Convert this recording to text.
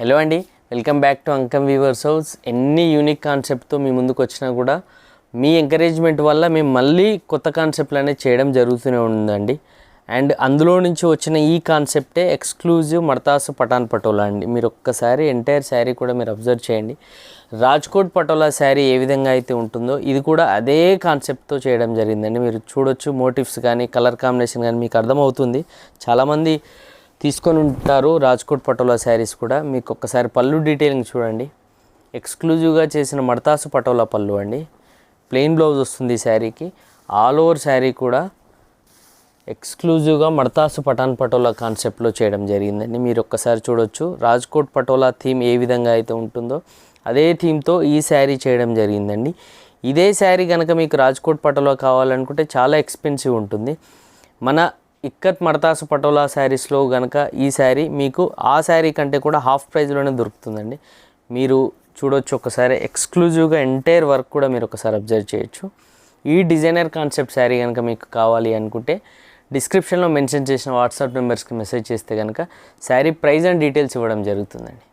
Hello అండి, welcome back to Ankam weavers house. ఎన్ని unique కాన్సెప్ట్తో మీ ముందుకు వచ్చినా కూడా మీ ఎంకరేజ్మెంట్ వల్ల మేము మళ్ళీ కొత్త కాన్సెప్ట్లు అనేది చేయడం జరుగుతూనే ఉందండి. అండ్ అందులో నుంచి వచ్చిన ఈ కాన్సెప్టే ఎక్స్క్లూజివ్ మడతాసు పఠాన్ పటోలా అండి. మీరు ఒక్కసారి ఎంటైర్ శారీ కూడా మీరు అబ్జర్వ్ చేయండి. రాజ్కోట్ పటోలా శారీ ఏ విధంగా అయితే ఉంటుందో ఇది కూడా అదే కాన్సెప్ట్తో చేయడం జరిగిందండి. మీరు చూడొచ్చు, మోటివ్స్ కానీ కలర్ కాంబినేషన్ కానీ మీకు అర్థమవుతుంది. చాలామంది తీసుకొని ఉంటారు రాజ్కోట్ పటోలా శారీస్ కూడా. మీకు ఒక్కసారి పళ్ళు డీటెయిలింగ్ చూడండి. ఎక్స్క్లూజివ్గా చేసిన మడతాసు పటోలా పళ్ళు అండి. ప్లెయిన్ బ్లౌజ్ వస్తుంది ఈ శారీకి. ఆల్ ఓవర్ శారీ కూడా ఎక్స్క్లూజివ్గా మడతాసు పఠాన్ పటోలా కాన్సెప్ట్లో చేయడం జరిగిందండి. మీరు ఒక్కసారి చూడొచ్చు, రాజ్కోట్ పటోలా థీమ్ ఏ విధంగా అయితే ఉంటుందో అదే థీమ్తో ఈ శారీ చేయడం జరిగిందండి. ఇదే శారీ కనుక మీకు రాజ్కోట్ పటోలా కావాలనుకుంటే చాలా ఎక్స్పెన్సివ్ ఉంటుంది. మన ఇక్కత్ మడతాసు పటోలా శారీస్లో కనుక ఈ శారీ మీకు ఆ శారీ కంటే కూడా హాఫ్ ప్రైస్లోనే దొరుకుతుందండి. మీరు చూడొచ్చు ఒకసారి, ఎక్స్క్లూజివ్గా ఎంటైర్ వర్క్ కూడా మీరు ఒకసారి అబ్జర్వ్ చేయొచ్చు. ఈ డిజైనర్ కాన్సెప్ట్ శారీ కనుక మీకు కావాలి అనుకుంటే డిస్క్రిప్షన్లో మెన్షన్ చేసిన వాట్సాప్ నెంబర్స్కి మెసేజ్ చేస్తే కనుక శారీ ప్రైస్ అండ్ డీటెయిల్స్ ఇవ్వడం జరుగుతుందండి.